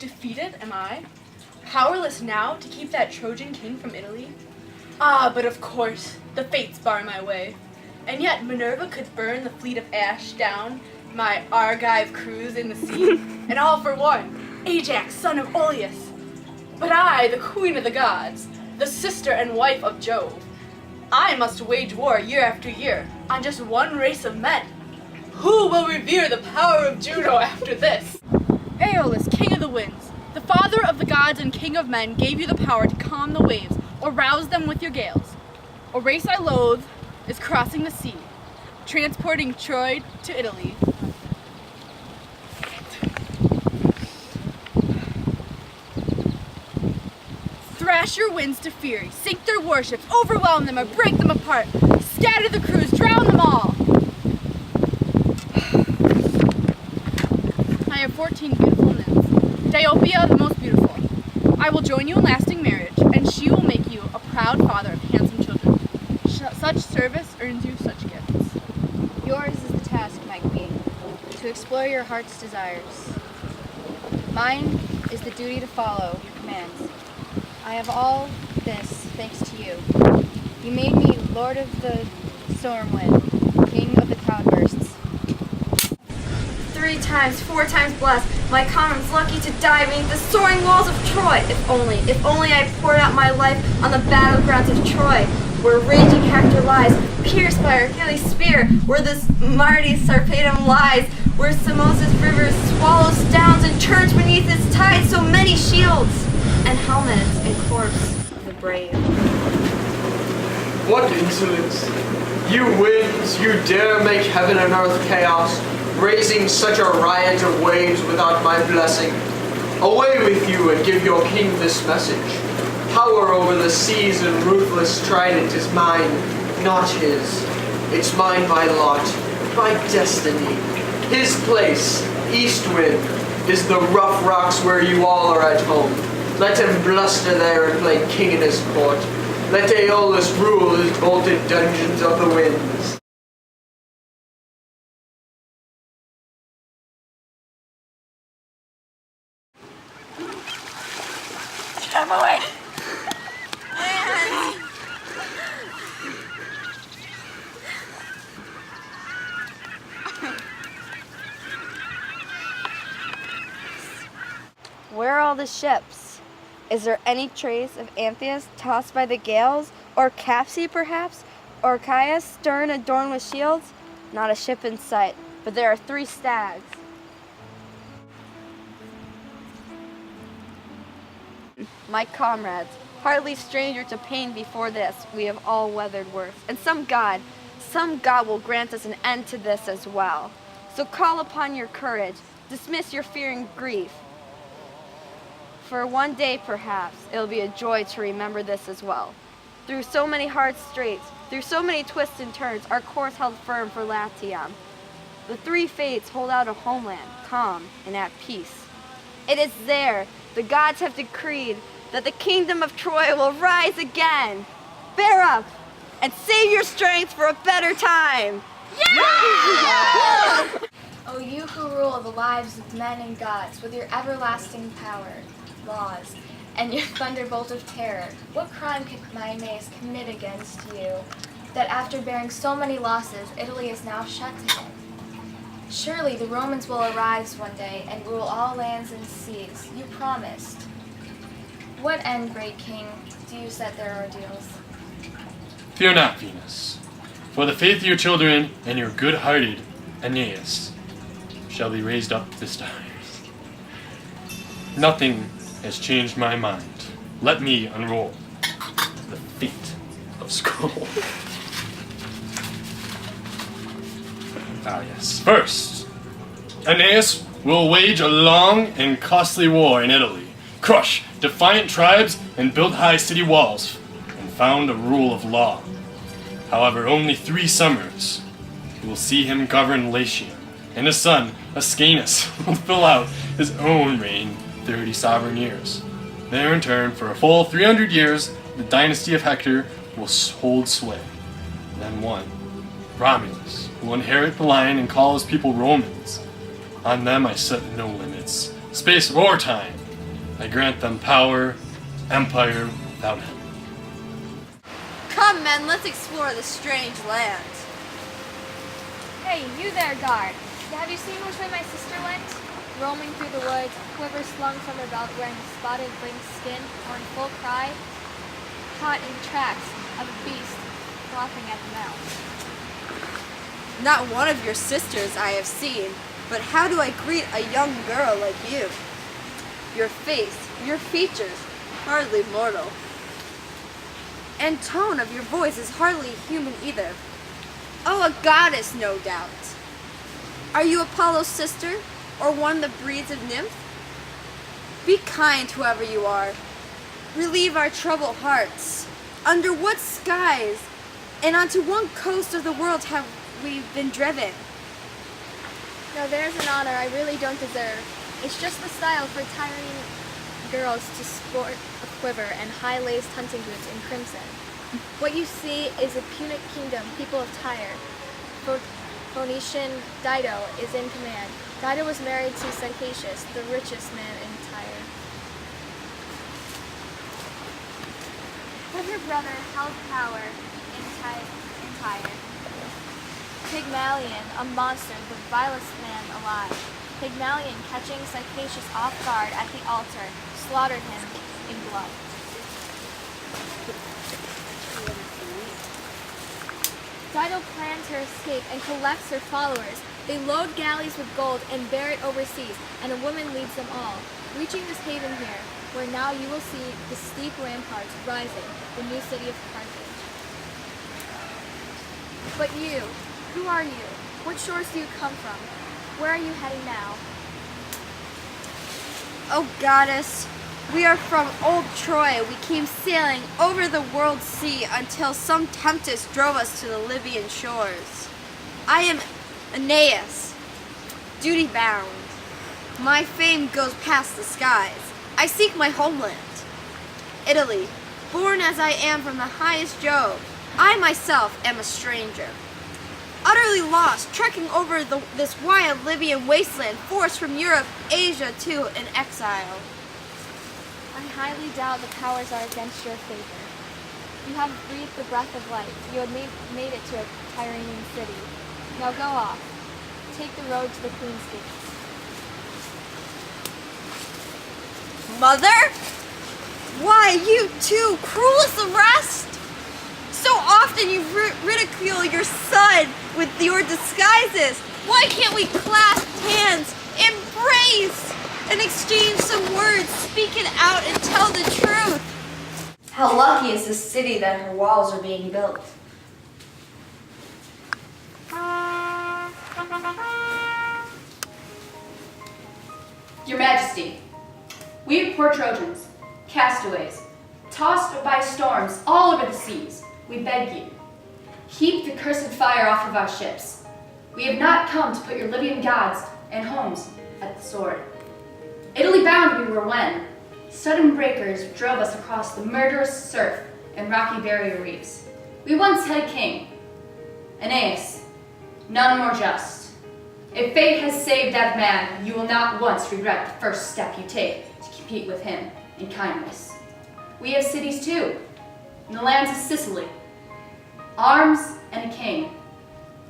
defeated am I? Powerless now to keep that Trojan king from Italy? Ah, but of course, the fates bar my way. And yet Minerva could burn the fleet of ash down my Argive crews in the sea, and all for one, Ajax, son of Oileus. But I, the queen of the gods, the sister and wife of Jove, I must wage war year after year on just one race of men. Who will revere the power of Juno after this? Aeolus, king of the winds, the father of the gods and king of men, gave you the power to calm the waves or rouse them with your gales. A race I loathe is crossing the sea, transporting Troy to Italy. Thrash your winds to fury, sink their warships, overwhelm them or break them apart, scatter the crews, drown them all. I have 14 beautiful nymphs, Diopia the most beautiful. I will join you in lasting marriage, and she will make you a proud father of handsome children. Such service earns you such gifts. Yours is the task, my queen, to explore your heart's desires. Mine is the duty to follow your commands. I have all this thanks to you. You made me lord of the storm wind, king of the cloudbursts. 3 times, 4 times blessed, my comrades lucky to die beneath the soaring walls of Troy. If only I poured out my life on the battlegrounds of Troy, where raging Hector lies, pierced by Achilles' spear, where this mighty Sarpedon lies, where Samosa's river swallows downs and turns beneath its tide so many shields and helmets and corpse of the brave. What insolence! You winds, you dare make heaven and earth chaos, raising such a riot of waves without my blessing. Away with you and give your king this message. Power over the seas and ruthless trident is mine, not his. It's mine by lot, by destiny. His place, east wind, is the rough rocks where you all are at home. Let him bluster there and play king in his court. Let Aeolus rule his bolted dungeons of the winds. Come away. Where are all the ships? Is there any trace of Amphius tossed by the gales? Or Capsi, perhaps? Or Chia's stern adorned with shields? Not a ship in sight, but there are 3 stags. My comrades, hardly stranger to pain before this, we have all weathered worse. And some God will grant us an end to this as well. So call upon your courage, dismiss your fear and grief. For one day, perhaps, it'll be a joy to remember this as well. Through so many hard straits, through so many twists and turns, our course held firm for Latium. The 3 fates hold out a homeland, calm and at peace. It is there the gods have decreed that the kingdom of Troy will rise again. Bear up and save your strength for a better time. Yeah! O you who rule the lives of men and gods with your everlasting power, laws, and your thunderbolt of terror, what crime could my Aeneas commit against you, that after bearing so many losses, Italy is now shut to him? Surely the Romans will arise one day and rule all lands and seas. You promised. What end, great king, do you set their ordeals? Fear not, Venus, for the faith of your children and your good-hearted Aeneas shall be raised up to the stars. Nothing has changed my mind. Let me unroll the fate of scroll. Yes. First, Aeneas will wage a long and costly war in Italy, crush defiant tribes and build high city walls, and found a rule of law. However, only 3 summers will see him govern Latium, and his son, Ascanius, will fill out his own reign 30 sovereign years. There, in turn, for a full 300 years, the dynasty of Hector will hold sway. Then one, Romulus, will inherit the line and call his people Romans. On them I set no limits, space or time, I grant them power, empire without end. Come, men, let's explore this strange land. Hey, you there, guard. Have you seen which way my sister went? Roaming through the woods, quiver slung from her belt, wearing a spotted lynx skin, or in full cry, caught in tracks of a beast frothing at the mouth. Not one of your sisters I have seen, but how do I greet a young girl like you? Your face, your features, hardly mortal. And tone of your voice is hardly human either. Oh, a goddess, no doubt. Are you Apollo's sister, or one that breeds of nymph? Be kind, whoever you are. Relieve our troubled hearts. Under what skies and onto what coast of the world have we been driven? No, there's an honor I really don't deserve. It's just the style for tiring girls to sport a quiver and high-laced hunting boots in crimson. What you see is a Punic kingdom, people of Tyre. Phoenician Dido is in command. Dido was married to Sychacius, the richest man in Tyre. But her brother held power in Tyre. Pygmalion, a monster, the vilest man alive. Pygmalion, catching Sychacius off guard at the altar, slaughtered him in blood. Dido plans her escape and collects her followers. They load galleys with gold and bear it overseas, and a woman leads them all, reaching this haven here, where now you will see the steep ramparts rising, the new city of Carthage. But you, who are you? What shores do you come from? Where are you heading now? Oh, goddess, we are from old Troy. We came sailing over the world sea until some tempest drove us to the Libyan shores. I am Aeneas, duty bound. My fame goes past the skies. I seek my homeland, Italy. Born as I am from the highest Jove, I myself am a stranger. Utterly lost, trekking over this wild Libyan wasteland, forced from Europe, Asia to an exile. I highly doubt the powers are against your favor. You have breathed the breath of life. You have made it to a Tyrrhenian city. Now go off. Take the road to the Queen's gates. Mother? Why, you too, cruel as the rest? So often you ridicule your son with your disguises. Why can't we clasp hands, embrace, and exchange some words, speak it out, and tell the truth? How lucky is this city that her walls are being built. Your Majesty, we poor Trojans, castaways, tossed by storms all over the seas, we beg you, keep the cursed fire off of our ships. We have not come to put your Libyan gods and homes at the sword. Italy bound we were when sudden breakers drove us across the murderous surf and rocky barrier reefs. We once had a king, Aeneas, none more just. If fate has saved that man, you will not once regret the first step you take to compete with him in kindness. We have cities too, in the lands of Sicily, arms and a king,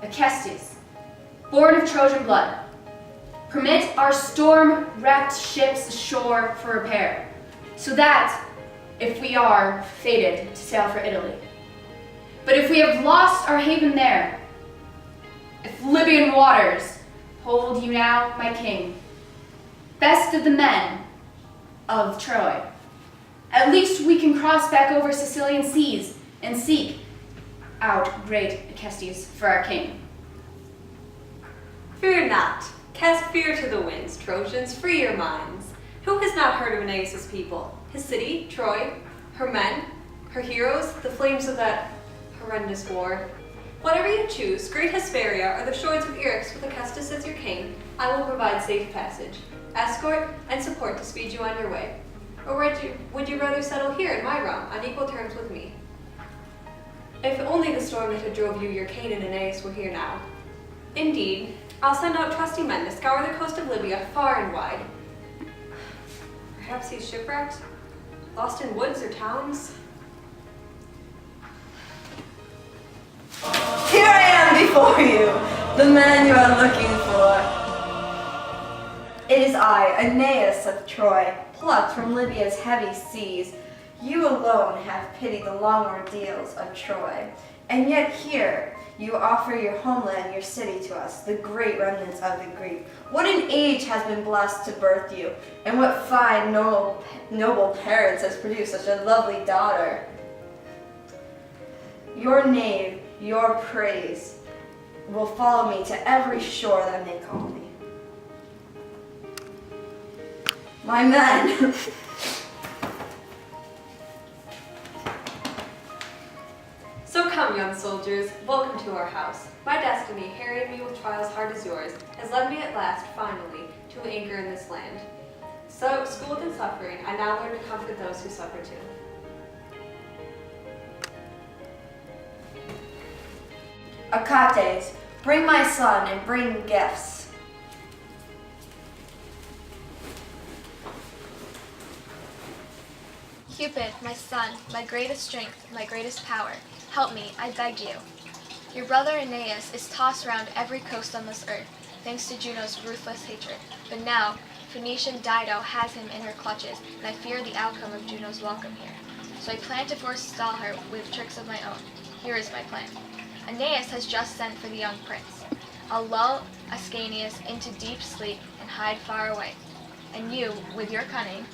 Acestes, born of Trojan blood. Permit our storm-wrecked ships ashore for repair, so that if we are fated to sail for Italy. But if we have lost our haven there, if Libyan waters hold you now, my king, best of the men of Troy, at least we can cross back over Sicilian seas and seek out great Acestes for our king. Fear not. Cast fear to the winds, Trojans, free your minds. Who has not heard of Aeneas' people? His city, Troy, her men, her heroes, the flames of that horrendous war. Whatever you choose, great Hesperia or the shores of Eryx with Acestes as your king, I will provide safe passage, escort, and support to speed you on your way. Or would you rather settle here in my realm on equal terms with me? If only the storm that had drove you your Cain and Aeneas were here now. Indeed, I'll send out trusty men to scour the coast of Libya far and wide. Perhaps Perhaps he's shipwrecked? Lost in woods or towns? Here I am before you, the man you are looking for. It is I, Aeneas of Troy, plucked from Libya's heavy seas. You alone have pitied the long ordeals of Troy, and yet here you offer your homeland, your city to us, the great remnants of the Greek. What an age has been blessed to birth you, and what fine, noble parents has produced such a lovely daughter. Your name, your praise, will follow me to every shore that may call me. My men! So come, young soldiers, welcome to our house. My destiny, harrying me with trials hard as yours, has led me at last, finally, to an anchor in this land. So, schooled in suffering, I now learn to comfort those who suffer too. Achates, bring my son and bring gifts. Cupid, my son, my greatest strength, my greatest power, help me, I beg you. Your brother Aeneas is tossed round every coast on this earth, thanks to Juno's ruthless hatred. But now, Phoenician Dido has him in her clutches, and I fear the outcome of Juno's welcome here. So I plan to forestall her with tricks of my own. Here is my plan. Aeneas has just sent for the young prince. I'll lull Ascanius into deep sleep and hide far away. And you, with your cunning,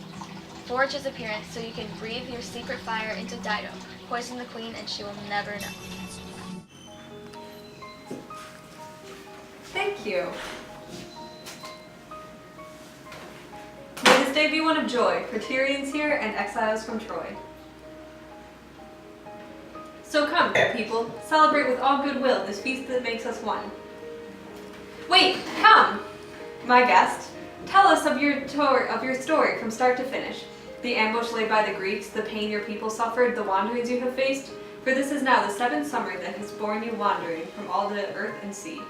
forge his appearance so you can breathe your secret fire into Dido, poison the queen, and she will never know. Thank you. May this day be one of joy for Tyrians here and exiles from Troy. So come, good people, celebrate with all goodwill this feast that makes us one. Wait, come! My guest, tell us of your story from start to finish. The ambush laid by the Greeks, the pain your people suffered, the wanderings you have faced. For this is now the 7th summer that has borne you wandering from all the earth and sea.